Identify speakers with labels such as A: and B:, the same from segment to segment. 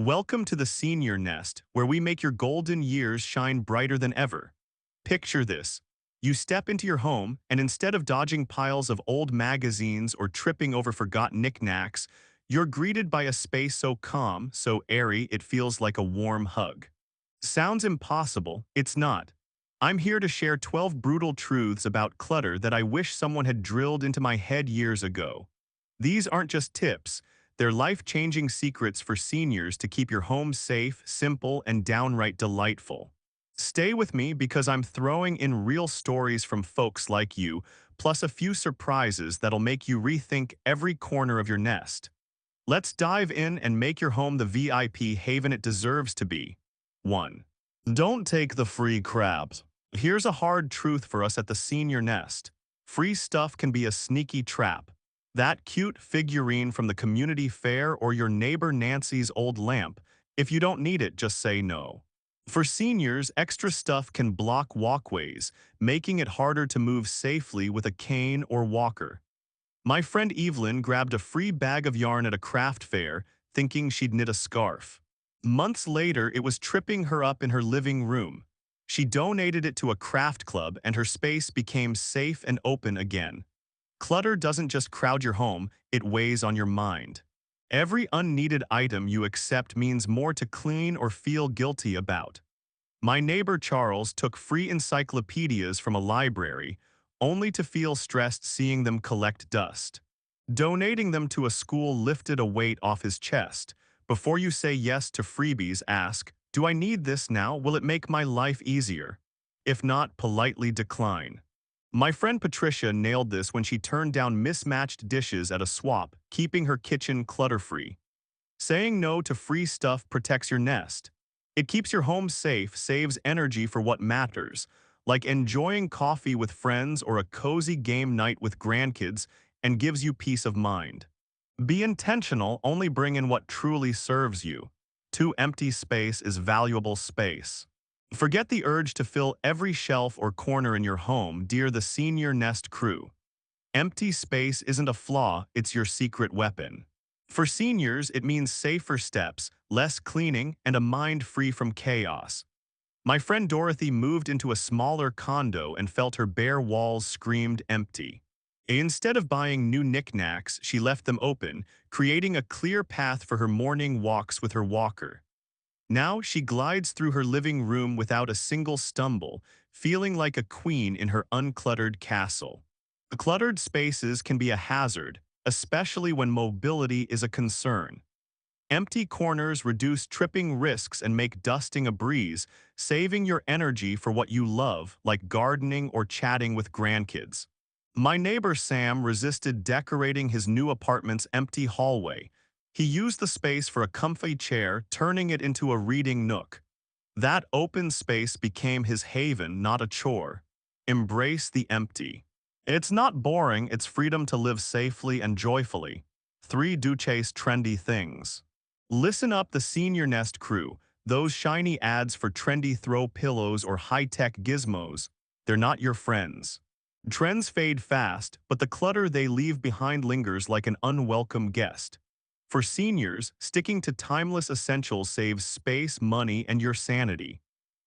A: Welcome to the Senior Nest, where we make your golden years shine brighter than ever. Picture this. You step into your home, and instead of dodging piles of old magazines or tripping over forgotten knickknacks, you're greeted by a space so calm, so airy, it feels like a warm hug. Sounds impossible, it's not. I'm here to share 12 brutal truths about clutter that I wish someone had drilled into my head years ago. These aren't just tips, they're life-changing secrets for seniors to keep your home safe, simple, and downright delightful. Stay with me because I'm throwing in real stories from folks like you, plus a few surprises that'll make you rethink every corner of your nest. Let's dive in and make your home the VIP haven it deserves to be. 1. Don't take the free crap. Here's a hard truth for us at the Senior Nest. Free stuff can be a sneaky trap. That cute figurine from the community fair or your neighbor Nancy's old lamp, if you don't need it, just say no. For seniors, extra stuff can block walkways, making it harder to move safely with a cane or walker. My friend Evelyn grabbed a free bag of yarn at a craft fair, thinking she'd knit a scarf. Months later, it was tripping her up in her living room. She donated it to a craft club, and her space became safe and open again. Clutter doesn't just crowd your home, it weighs on your mind. Every unneeded item you accept means more to clean or feel guilty about. My neighbor Charles took free encyclopedias from a library, only to feel stressed seeing them collect dust. Donating them to a school lifted a weight off his chest. Before you say yes to freebies, ask, "Do I need this now? Will it make my life easier?" If not, politely decline. My friend Patricia nailed this when she turned down mismatched dishes at a swap, keeping her kitchen clutter-free. Saying no to free stuff protects your nest. It keeps your home safe, saves energy for what matters, like enjoying coffee with friends or a cozy game night with grandkids, and gives you peace of mind. Be intentional, only bring in what truly serves you. Too empty space is valuable space. Forget the urge to fill every shelf or corner in your home, dear the Senior Nest crew. Empty space isn't a flaw, it's your secret weapon. For seniors, it means safer steps, less cleaning, and a mind free from chaos. My friend Dorothy moved into a smaller condo and felt her bare walls screamed empty. Instead of buying new knickknacks, she left them open, creating a clear path for her morning walks with her walker. Now she glides through her living room without a single stumble, feeling like a queen in her uncluttered castle. Cluttered spaces can be a hazard, especially when mobility is a concern. Empty corners reduce tripping risks and make dusting a breeze, saving your energy for what you love, like gardening or chatting with grandkids. My neighbor Sam resisted decorating his new apartment's empty hallway. He used the space for a comfy chair, turning it into a reading nook. That open space became his haven, not a chore. Embrace the empty. It's not boring, it's freedom to live safely and joyfully. 3. Do chase trendy things. Listen up, the Senior Nest crew. Those shiny ads for trendy throw pillows or high-tech gizmos, they're not your friends. Trends fade fast, but the clutter they leave behind lingers like an unwelcome guest. For seniors, sticking to timeless essentials saves space, money, and your sanity.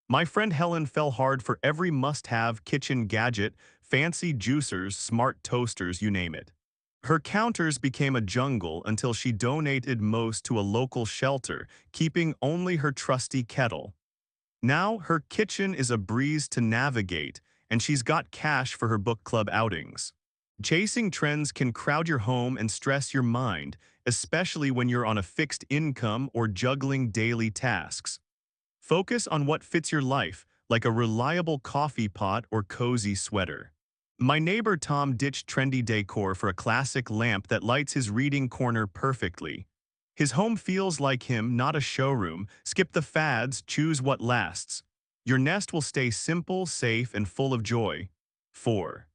A: My friend Helen fell hard for every must-have kitchen gadget, fancy juicers, smart toasters, you name it. Her counters became a jungle until she donated most to a local shelter, keeping only her trusty kettle. Now her kitchen is a breeze to navigate, and she's got cash for her book club outings. Chasing trends can crowd your home and stress your mind, especially when you're on a fixed income or juggling daily tasks. Focus on what fits your life, like a reliable coffee pot or cozy sweater. My neighbor Tom ditched trendy decor for a classic lamp that lights his reading corner perfectly. His home feels like him, not a showroom. Skip the fads, choose what lasts. Your nest will stay simple, safe, and full of joy. 4.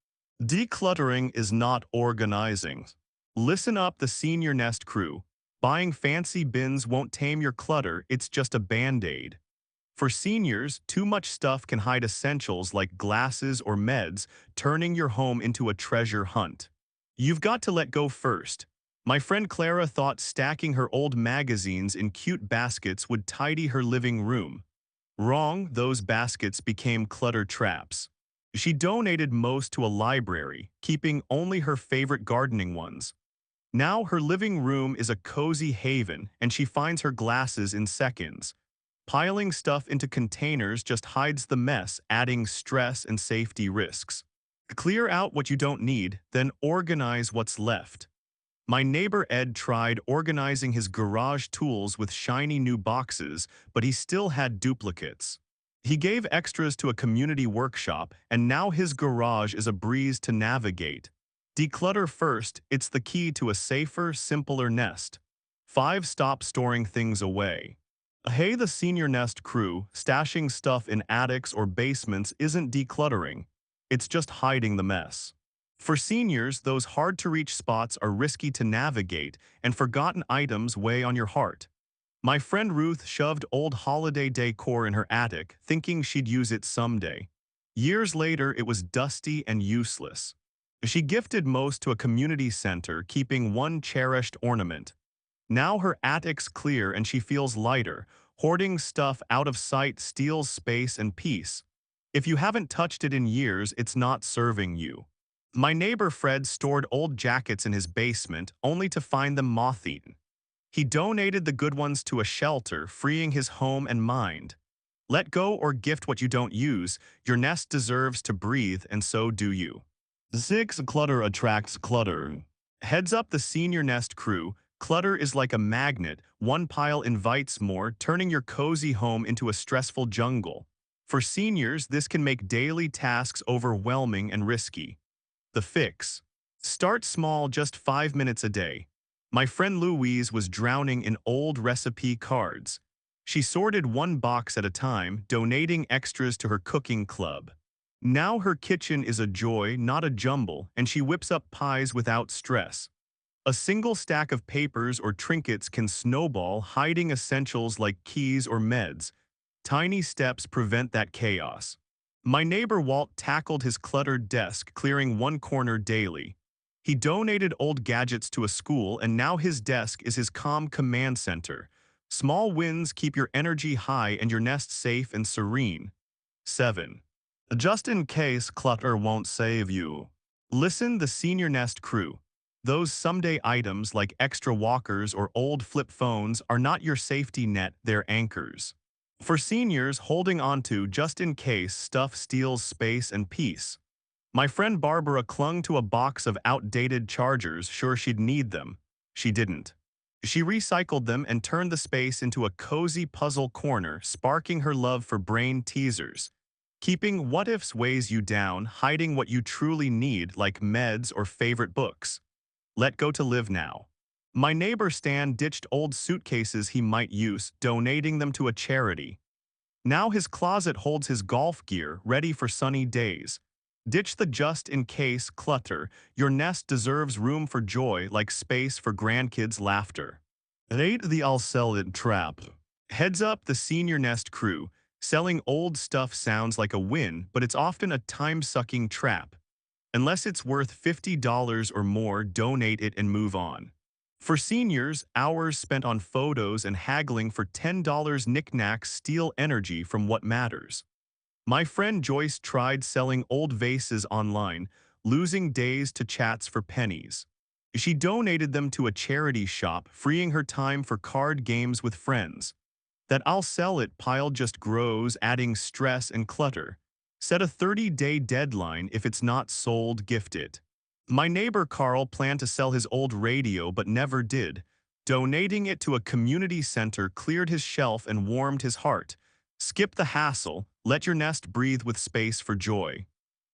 A: Decluttering is not organizing. Listen up, the Senior Nest crew. Buying fancy bins won't tame your clutter, it's just a band-aid. For seniors, too much stuff can hide essentials like glasses or meds, turning your home into a treasure hunt. You've got to let go first. My friend Clara thought stacking her old magazines in cute baskets would tidy her living room. Wrong, those baskets became clutter traps. She donated most to a library, keeping only her favorite gardening ones. Now her living room is a cozy haven, and she finds her glasses in seconds. Piling stuff into containers just hides the mess, adding stress and safety risks. Clear out what you don't need, then organize what's left. My neighbor Ed tried organizing his garage tools with shiny new boxes, but he still had duplicates. He gave extras to a community workshop, and now his garage is a breeze to navigate. Declutter first, it's the key to a safer, simpler nest. 5. Stop storing things away. Hey, the Senior Nest crew, stashing stuff in attics or basements isn't decluttering. It's just hiding the mess. For seniors, those hard-to-reach spots are risky to navigate, and forgotten items weigh on your heart. My friend Ruth shoved old holiday decor in her attic, thinking she'd use it someday. Years later, it was dusty and useless. She gifted most to a community center, keeping one cherished ornament. Now her attic's clear and she feels lighter. Hoarding stuff out of sight steals space and peace. If you haven't touched it in years, it's not serving you. My neighbor Fred stored old jackets in his basement, only to find them moth-eaten. He donated the good ones to a shelter, freeing his home and mind. Let go or gift what you don't use. Your nest deserves to breathe, and so do you. 6. Clutter attracts clutter. Heads up, the Senior Nest crew. Clutter is like a magnet. One pile invites more, turning your cozy home into a stressful jungle. For seniors, this can make daily tasks overwhelming and risky. The fix. Start small, just 5 minutes a day. My friend Louise was drowning in old recipe cards. She sorted one box at a time, donating extras to her cooking club. Now her kitchen is a joy, not a jumble, and she whips up pies without stress. A single stack of papers or trinkets can snowball, hiding essentials like keys or meds. Tiny steps prevent that chaos. My neighbor Walt tackled his cluttered desk, clearing one corner daily. He donated old gadgets to a school, and now his desk is his calm command center. Small wins keep your energy high and your nest safe and serene. 7. Just in case clutter won't save you. Listen, the Senior Nest crew. Those someday items like extra walkers or old flip phones are not your safety net, they're anchors. For seniors, holding onto just in case stuff steals space and peace. My friend Barbara clung to a box of outdated chargers, sure she'd need them. She didn't. She recycled them and turned the space into a cozy puzzle corner, sparking her love for brain teasers. Keeping what-ifs weighs you down, hiding what you truly need like meds or favorite books. Let go to live now. My neighbor Stan ditched old suitcases he might use, donating them to a charity. Now his closet holds his golf gear, ready for sunny days. Ditch the just-in-case clutter. Your nest deserves room for joy, like space for grandkids' laughter. 8. The I'll sell it trap. Heads up, the Senior Nest crew. Selling old stuff sounds like a win, but it's often a time-sucking trap. Unless it's worth $50 or more, donate it and move on. For seniors, hours spent on photos and haggling for $10 knickknacks steal energy from what matters. My friend Joyce tried selling old vases online, losing days to chats for pennies. She donated them to a charity shop, freeing her time for card games with friends. That I'll sell it pile just grows, adding stress and clutter. Set a 30-day deadline. If it's not sold, gift it. My neighbor Carl planned to sell his old radio but never did. Donating it to a community center cleared his shelf and warmed his heart. Skip the hassle. Let your nest breathe with space for joy.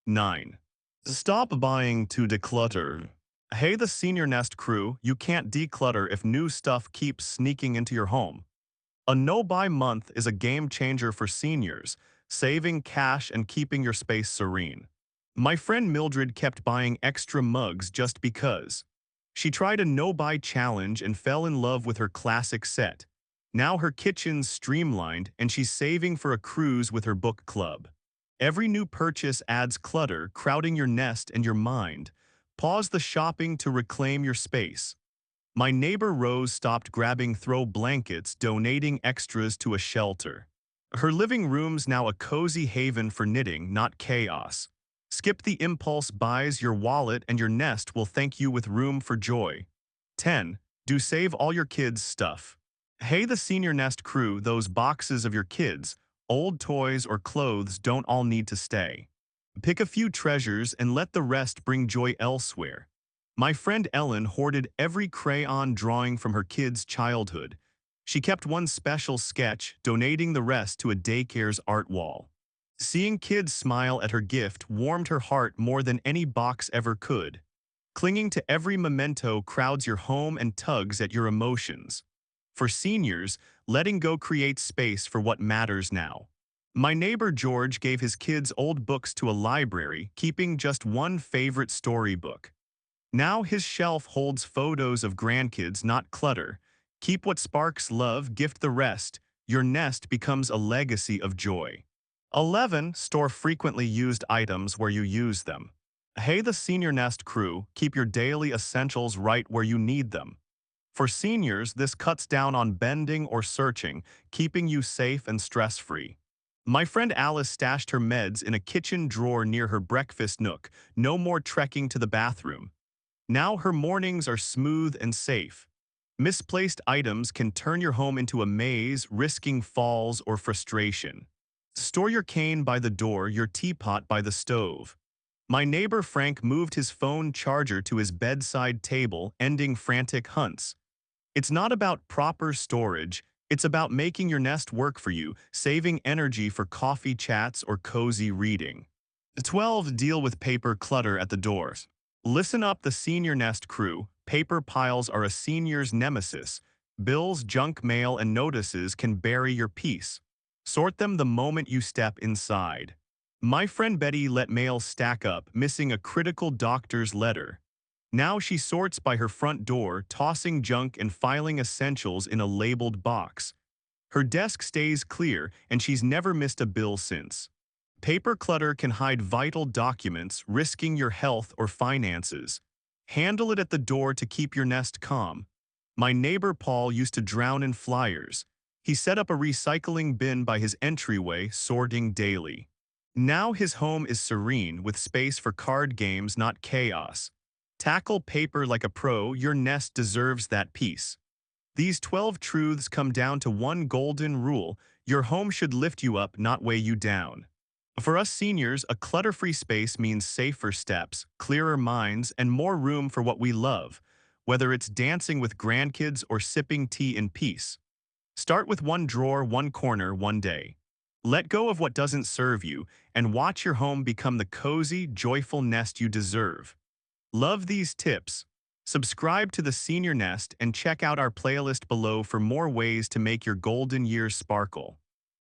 A: 9. Stop buying to declutter. Hey, the Senior Nest crew, you can't declutter if new stuff keeps sneaking into your home. A no-buy month is a game changer for seniors, saving cash and keeping your space serene. My friend Mildred kept buying extra mugs just because. She tried a no-buy challenge and fell in love with her classic set. Now her kitchen's streamlined and she's saving for a cruise with her book club. Every new purchase adds clutter, crowding your nest and your mind. Pause the shopping to reclaim your space. My neighbor Rose stopped grabbing throw blankets, donating extras to a shelter. Her living room's now a cozy haven for knitting, not chaos. Skip the impulse buys. Your wallet and your nest will thank you with room for joy. 10. Do save all your kids' stuff. Hey, the Senior Nest crew, those boxes of your kids, old toys or clothes don't all need to stay. Pick a few treasures and let the rest bring joy elsewhere. My friend Ellen hoarded every crayon drawing from her kids' childhood. She kept one special sketch, donating the rest to a daycare's art wall. Seeing kids smile at her gift warmed her heart more than any box ever could. Clinging to every memento crowds your home and tugs at your emotions. For seniors, letting go creates space for what matters now. My neighbor George gave his kids old books to a library, keeping just one favorite storybook. Now his shelf holds photos of grandkids, not clutter. Keep what sparks love, gift the rest. Your nest becomes a legacy of joy. 11. Store frequently used items where you use them. Hey, the Senior Nest crew, keep your daily essentials right where you need them. For seniors, this cuts down on bending or searching, keeping you safe and stress-free. My friend Alice stashed her meds in a kitchen drawer near her breakfast nook. No more trekking to the bathroom. Now her mornings are smooth and safe. Misplaced items can turn your home into a maze, risking falls or frustration. Store your cane by the door, your teapot by the stove. My neighbor Frank moved his phone charger to his bedside table, ending frantic hunts. It's not about proper storage, it's about making your nest work for you, saving energy for coffee chats or cozy reading. 12. Deal with paper clutter at the doors. Listen up, the Senior Nest crew. Paper piles are a senior's nemesis. Bills, junk mail, and notices can bury your peace. Sort them the moment you step inside. My friend Betty let mail stack up, missing a critical doctor's letter. Now she sorts by her front door, tossing junk and filing essentials in a labeled box. Her desk stays clear, and she's never missed a bill since. Paper clutter can hide vital documents, risking your health or finances. Handle it at the door to keep your nest calm. My neighbor Paul used to drown in flyers. He set up a recycling bin by his entryway, sorting daily. Now his home is serene, with space for card games, not chaos. Tackle paper like a pro, your nest deserves that peace. These 12 truths come down to one golden rule: your home should lift you up, not weigh you down. For us seniors, a clutter-free space means safer steps, clearer minds, and more room for what we love, whether it's dancing with grandkids or sipping tea in peace. Start with one drawer, one corner, one day. Let go of what doesn't serve you, and watch your home become the cozy, joyful nest you deserve. Love these tips? Subscribe to the Senior Nest and check out our playlist below for more ways to make your golden years sparkle.